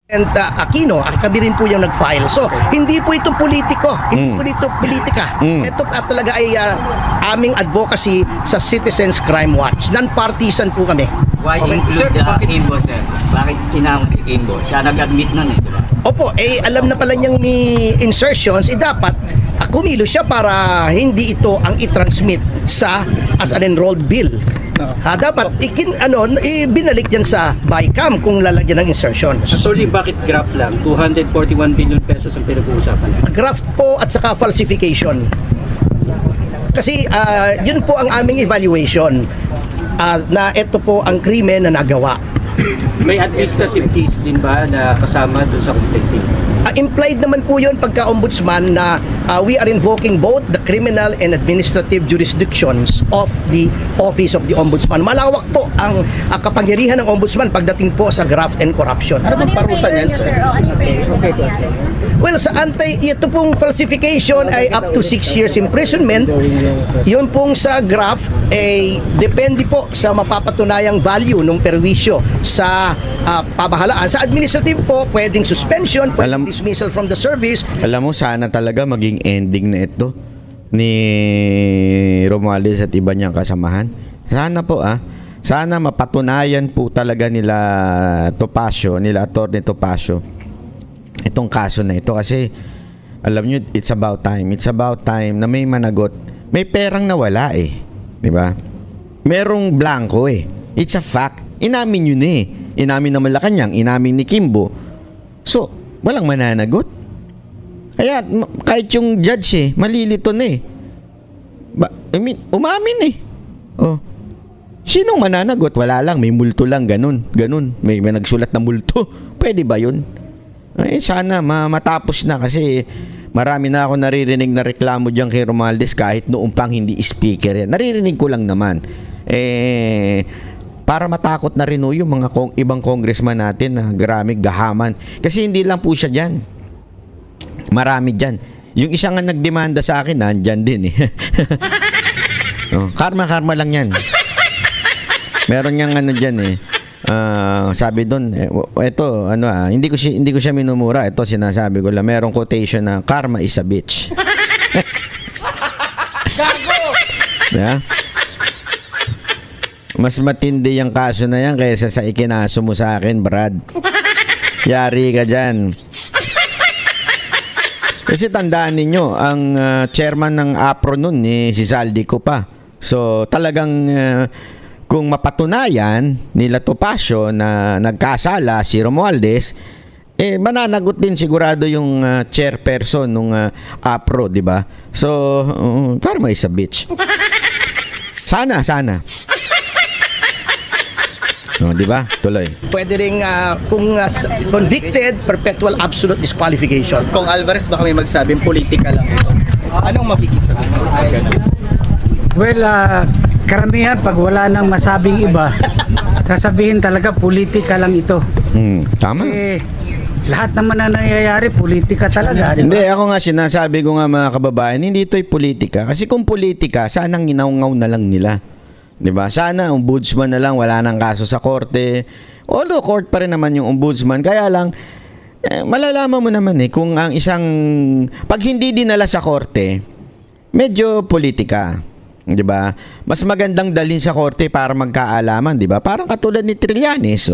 Aquino, kami rin po yung nag-file. So, hindi po ito politiko. Hindi po ito politika. Ito talaga ay aming advocacy sa Citizens Crime Watch. Non-partisan po kami. Why include Kimbo, sir? Bakit sinama si Kimbo? Siya nag-admit nun eh, di ba? Opo, alam na pala niyang may insertions, dapat kumilo siya para hindi ito ang i-transmit as an enrolled bill. Dapat binalik yan sa BICAM kung lalagyan ng insertions. Attorney, bakit graft lang? 241 billion pesos ang pinag-uusapan. Graft po at saka falsification. Kasi yun po ang aming evaluation na ito po ang krimen na nagawa. May administrative case din ba na kasama dun sa complaint? Implied naman po yun pagka-ombudsman na we are invoking both the criminal and administrative jurisdictions of the Office of the Ombudsman. Malawak po ang kapangyarihan ng Ombudsman pagdating po sa graft and corruption. Ano bang parusa niyan, sir? Well, ito pong falsification ay up to 6 years imprisonment. Yun pong sa graft ay depende po sa mapapatunayang value ng perwisyo sa pamahalaan. Sa administrative po, pwedeng suspension, pwedeng dismissal from the service. Alam mo, sana talaga maging ending na ito ni Romualdez at iba niyang kasamahan. Sana po sana mapatunayan po talaga nila Topacio, nila Atty. Topacio itong kaso na ito, kasi alam niyo, it's about time na may managot. May perang nawala di ba? Merong blanco it's a fact. Inamin yun inamin na Malacanang, inamin ni Kimbo. So walang mananagot. Kaya kahit yung judge malilito na umamin sinong mananagot? Wala lang, may multo lang, ganun. May nagsulat na multo. Pwede ba yun? Sana matapos na, kasi marami na ako naririnig na reklamo diyan kay Romualdez kahit noong pang hindi speaker yan. Naririnig ko lang naman. Para matakot na rin yung mga ibang congressman natin na grabe gahaman. Kasi hindi lang po siya dyan. Marami dyan. Yung isa nga nagdemanda sa akin, nandyan din karma lang yan. Meron niyang dyan sabi doon, ito hindi ko siya minumura. Ito sinasabi ko lang, merong quotation na karma is a bitch. Gago! Yeah? Mas matindi yung kaso na yan kaysa sa ikinaso mo sa akin, Brad. Yari ka dyan. Kasi tandaan ninyo, ang chairman ng APRO nun si Saldico pa. So talagang kung mapatunayan nila Topacio na nagkasala si Romualdez, mananagot din sigurado yung chairperson ng APRO, di ba? So karma is a bitch. Sana. Di ba? Tuloy. Pwede rin kung convicted, perpetual absolute disqualification. Kung Alvarez, baka may magsabing politika lang ito. Anong magiging sagot? Well, karamihan pag wala nang masabing iba, sasabihin talaga politika lang ito. Tama. Lahat naman na nangyayari, politika talaga. Hindi, ako nga sinasabi ko nga mga kababayan, hindi ito'y politika. Kasi kung politika, sanang nginaw-ngaw na lang nila. Diba? Sana ombudsman na lang, wala nang kaso sa korte. Although court pa rin naman yung ombudsman, kaya lang malalaman mo naman kung ang isang pag hindi dinala sa korte, medyo politika. Diba? Mas magandang dalhin sa korte para magkaalaman, diba? Parang katulad ni Trillanes.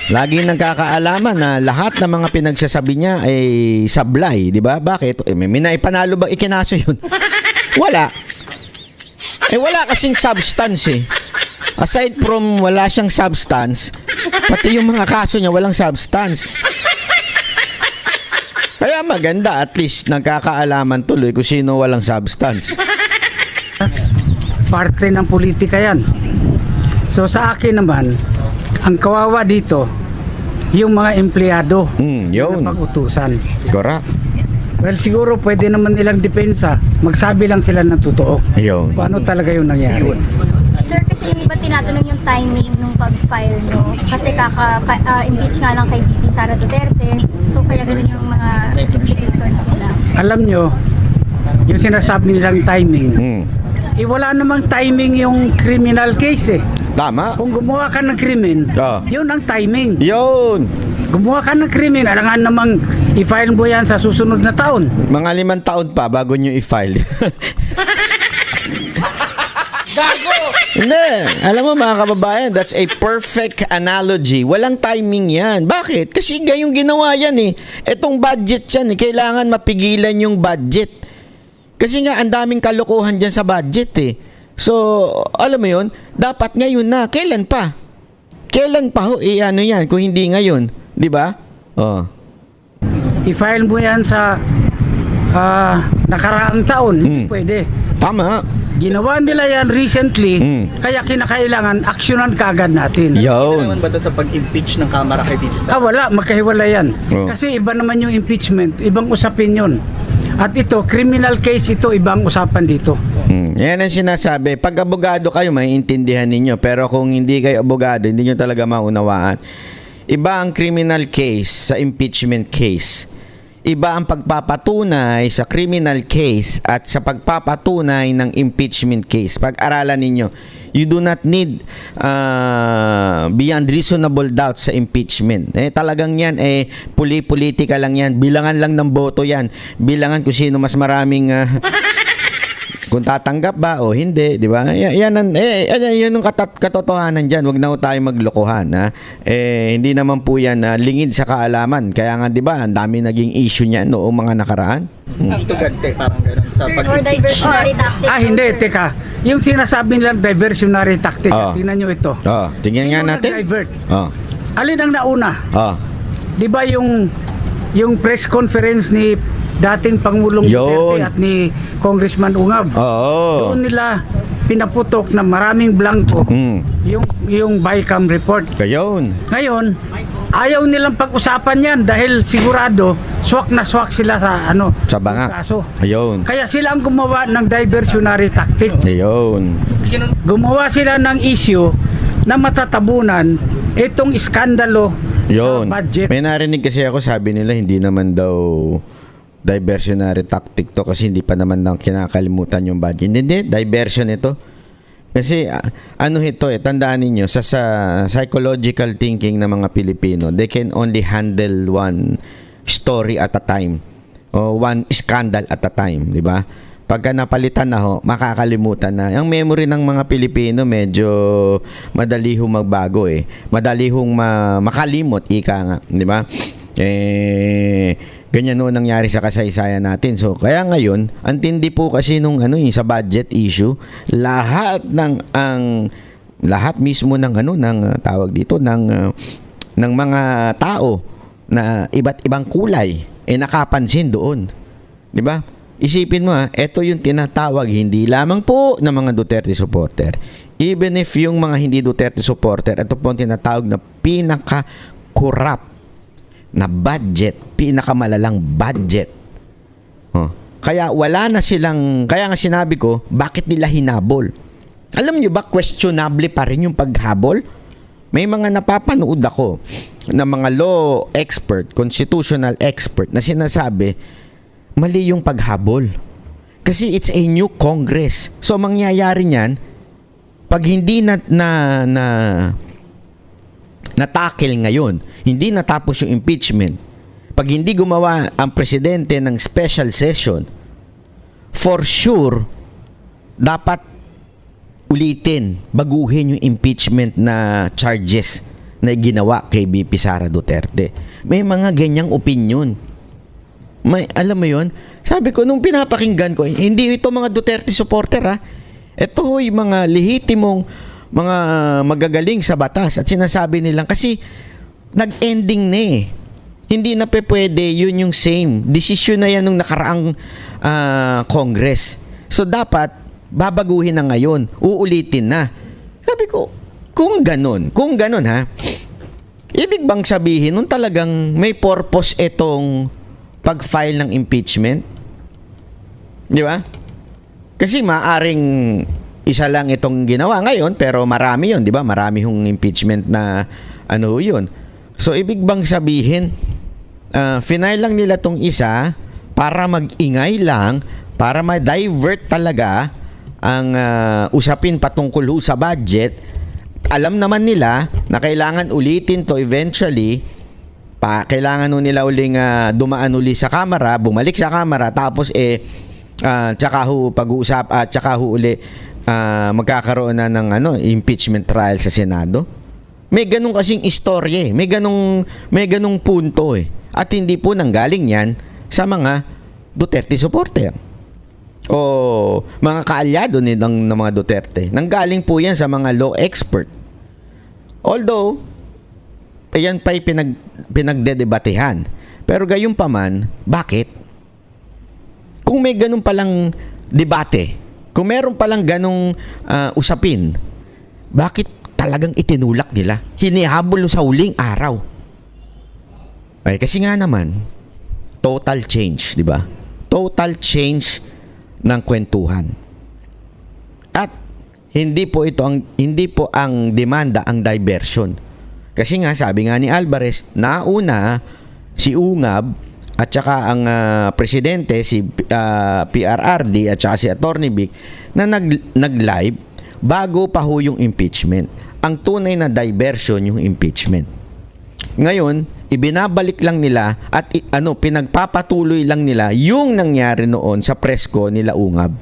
Laging nagkakaalaman na lahat ng mga pinagsasabi niya ay sablay, diba? Bakit? May naipanalo ba ikinaso yun? Wala. Wala kasing substance Aside from wala siyang substance, pati yung mga kaso niya walang substance. Kaya maganda, at least nagkakaalaman tuloy kung sino walang substance. Parte ng politika yan. So sa akin naman, ang kawawa dito, yung mga empleyado yun. na pag-utusan. Correct. Well, siguro pwede naman nilang depensa. Magsabi lang sila ng totoo. Ayun. Kung ano talaga yung nangyari. Sir, kasi yung iba tinatanong yung timing nung pag-file nyo. Kasi impeach nga lang kay VP Sara Duterte. So, kaya ganun yung mga implications nila. Alam nyo, yung sinasabi nilang timing, wala namang timing yung criminal case Tama. Kung gumawa ka ng krimen, Oh. yun ang timing. Yun. Gumawa ka ng krimen, alangan namang i-file mo yan sa susunod na taon. Mga 5 taon pa bago nyo i-file. Hindi. Alam mo mga kababayan, that's a perfect analogy. Walang timing yan. Bakit? Kasi gayong ginawa yan eh. Etong budget yan eh. Kailangan mapigilan yung budget. Kasi nga, ang daming kalokohan dyan sa budget eh. So, alam mo yun, dapat ngayon na. Kailan pa? Kailan pa ho? Ano yan kung hindi ngayon? Di ba? Oh. I-file mo yan sa nakaraang taon. Hindi pwede. Tama. Ginawa nila yan recently, kaya kinakailangan aksyonan kaagad natin. Yun. Naman ba ito sa pag-impeach ng Kamara kay Bibi Sara? Wala, magkahiwalay yan. Oh. Kasi iba naman yung impeachment, ibang usapin yun. At ito, criminal case ito, ibang usapan dito. Yan ang sinasabi. Pag abogado kayo, maiintindihan ninyo. Pero kung hindi kayo abogado, hindi nyo talaga maunawaan. Iba ang criminal case sa impeachment case. Iba ang pagpapatunay sa criminal case at sa pagpapatunay ng impeachment case. Pag-aralan ninyo, you do not need beyond reasonable doubt sa impeachment. Talagang yan, politika lang yan. Bilangan lang ng boto yan. Bilangan kung sino mas maraming... kung tatanggap ba o hindi, di ba? Yan ang katotohanan diyan. Wag na ho tayo maglokohan, ha. Hindi naman po yan lingid sa kaalaman. Kaya nga, di ba, ang dami naging issue niyan noong mga nakaraan. Dito gante, parang gano'n sa Or pag-impeach. diversionary tactic. Hindi, teka. Yung sinasabi nilang diversionary tactic, tingnan nyo ito. Tingnan nga Sino natin. nag-divert? Oh. Alin ang nauna? Oh. Di ba yung press conference ni dating Pangulong Yun. Duterte at ni Congressman Ungab? Oo. Doon nila pinaputok na maraming blanco yung BICAM report. Gayon. Ngayon, ayaw nilang pag-usapan yan dahil sigurado swak na swak sila sa Sa banga. kaso. Ayun. Kaya sila ang gumawa ng diversionary tactic. Ayun. Gumawa sila ng issue na matatabunan itong iskandalo Yun. sa budget. May narinig kasi ako, sabi nila hindi naman daw diversionary tactic to kasi hindi pa naman nang kinakalimutan yung budget. Hindi, diversion ito. Kasi ito tandaan niyo sa psychological thinking ng mga Pilipino, they can only handle one story at a time o one scandal at a time, di ba? Pagka napalitan na ho, makakalimutan na. Ang memory ng mga Pilipino medyo madali hong magbago eh. Madali hong makalimot, ika nga, di ba? Ganyan noon nangyari sa kasaysayan natin. So, kaya ngayon, ang tindi po kasi nung sa budget issue, lahat mismo ng tawag dito ng mga tao na iba't ibang kulay nakapansin doon. 'Di ba? Isipin mo ito yung tinatawag hindi lamang po ng mga Duterte supporter. Even if yung mga hindi Duterte supporter, ito po ang tinatawag na pinaka-corrupt na budget, pinakamalalang budget. Kaya wala na silang, kaya nga sinabi ko, bakit nila hinabol? Alam nyo ba, questionable pa rin yung paghabol? May mga napapanood ako na mga law expert, constitutional expert na sinasabi, mali yung paghabol. Kasi it's a new Congress. So, mangyayari niyan, pag hindi na-tackle ngayon, hindi natapos yung impeachment, pag hindi gumawa ang presidente ng special session, for sure, dapat ulitin, baguhin yung impeachment na charges na ginawa kay BP Sara Duterte. May mga ganyang opinion. Alam mo yun? Sabi ko, nung pinapakinggan ko, hindi ito mga Duterte supporter Ito yung mga lehitimong mga magagaling sa batas at sinasabi nilang kasi nag-ending na hindi na pwede yun yung same decision na yan nung nakaraang Congress. So dapat babaguhin na ngayon, uulitin na. Sabi ko, kung ganun ibig bang sabihin nung talagang may purpose itong pag-file ng impeachment? Di ba? Kasi maaring isa lang itong ginawa ngayon, pero marami yun, di ba? Marami yung impeachment na yun. So, ibig bang sabihin, final lang nila tong isa para mag-ingay lang, para ma-divert talaga ang usapin patungkol sa budget, alam naman nila na kailangan ulitin to eventually, kailangan nun nila uling dumaan uli sa Kamara, bumalik sa Kamara, tapos tsaka ho pag-uusap at tsaka ho uli magkakaroon na ng impeachment trial sa Senado. May ganung kasing istorya, may ganung punto At hindi po nanggaling yan sa mga Duterte supporter o mga kaalyado ng mga Duterte. Nanggaling po yan sa mga law expert. Although, ayan pa'y pinagdedebatehan. Pero gayon pa man, bakit? Kung may ganun palang debate, kung meron palang ganung usapin, bakit talagang itinulak nila? Hinihabol sa huling araw. Ay, kasi nga naman, total change, di ba? Total change ng kwentuhan. At hindi po ang demanda ang diversion. Kasi nga sabi nga ni Alvarez, nauna si Ungab at saka ang presidente si PRRD at saka si Attorney Vic na nag-live bago pa ho yung impeachment. Ang tunay na diversion yung impeachment. Ngayon, ibinabalik lang nila at pinagpapatuloy lang nila yung nangyari noon sa presko nila Ungab.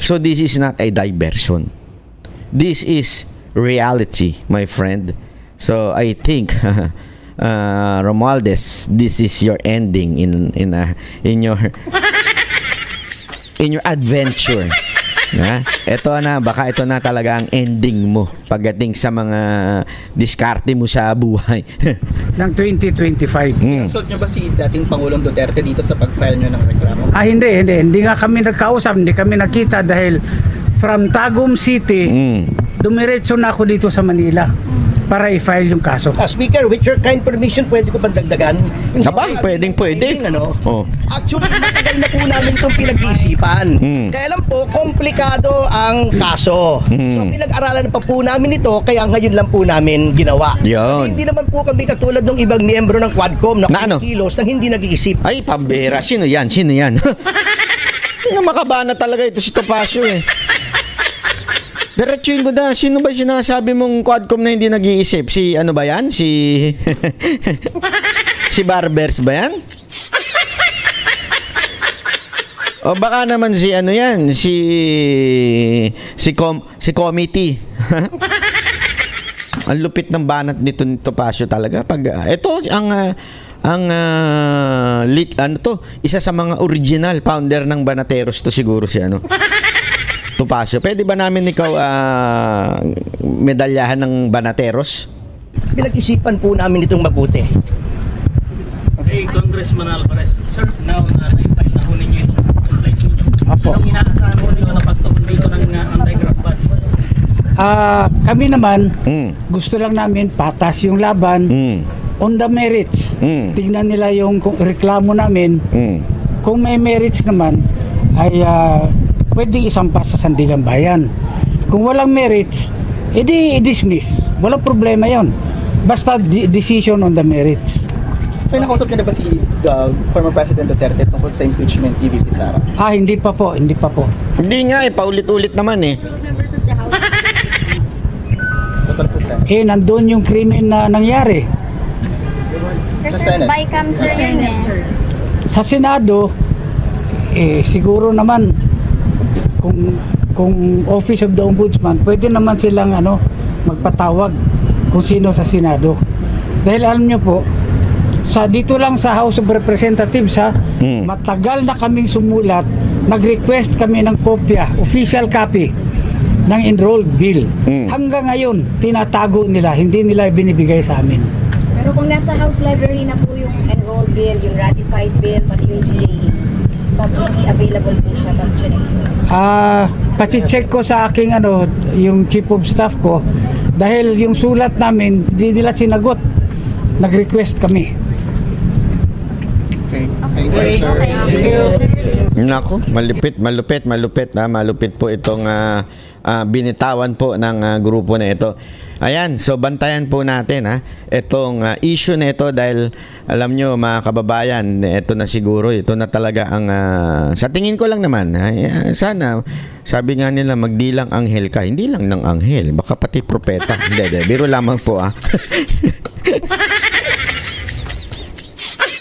So this is not a diversion. This is reality, my friend. So I think Romualdez, this is your ending in your adventure. Baka ito na talaga ang ending mo pagdating sa mga diskarte mo sa buhay. Ng 2025. Consult nyo ba si dating Pangulong Duterte dito sa pag-file nyo ng reklamo? Hindi nga kami nagkausap, hindi kami nakita dahil from Tagum City, dumiretso na ako dito sa Manila para i-file yung kaso. Speaker, with your kind permission, pwede ko bang dagdagan? Pwede. Actually, matagal na po namin itong pinag-iisipan. Kaya lang po, komplikado ang kaso. So, pinag-aralan pa po namin ito, kaya ngayon lang po namin ginawa. Kasi hindi naman po kami katulad ng ibang miyembro ng Quadcom na kilos nang hindi nag-iisip. Ay, pambera. Sino yan? Makabana talaga ito si Topacio Diretsuin mo na. Sino ba sinasabi mong Quadcom na hindi nag-iisip? Si ano ba yan? Si Barbers ba yan? O baka naman si ano yan? Si committee. Ang lupit ng banat nito ni Topacio talaga. Ito isa sa mga original founder ng Banateros to siguro si Topacio. Pwede ba namin ikaw medalyahan ng Banateros? Pinag-isipan po namin itong mabuti. Hey, Congressman Alvarez, sir, now na-file na ho ninyo itong complaints ninyo. Apo. Anong inaasahan ho ninyo na pagtugon dito ng anti-graft ban? Kami naman, gusto lang namin patas yung laban on the merits. Tingnan nila yung reklamo namin. Kung may merits naman, ay pwedeng isampa sa Sandigan Bayan. Kung walang merits, edi i-dismiss. Walang problema yon. Basta decision on the merits. So, nakausap niyo na ba si former President Duterte tungkol sa impeachment ni VP Sara? Hindi pa po. Hindi nga paulit-ulit naman Members of the House. Total percent. Nandun yung krimen na nangyari. Sa Senate. Bycam, sir, yun Sa Senado, siguro naman, kung Office of the Ombudsman, pwede naman silang magpatawag kung sino sa Senado. Dahil alam nyo po, dito lang sa House of Representatives matagal na kaming sumulat, nag-request kami ng kopya, official copy ng enrolled bill. Hanggang ngayon, tinatago nila, hindi nila binibigay sa amin. Pero kung nasa House Library na po yung enrolled bill, yung ratified bill, pati yung GAE, publicly available po siya, mag-check. Pachi-check ko sa aking yung chief of staff ko, dahil yung sulat namin, hindi nila sinagot. Nag-request kami. Okay. Thank you, sir. Okay. Nako, malupit po itong binitawan po ng grupo na ito. Ayan, so bantayan po natin itong issue na ito dahil alam nyo mga kababayan, ito na siguro, ito na talaga ang sa tingin ko lang naman, sana sabi nga nila magdilang anghel ka, hindi lang ng anghel, baka pati propeta. Hindi, biro lamang po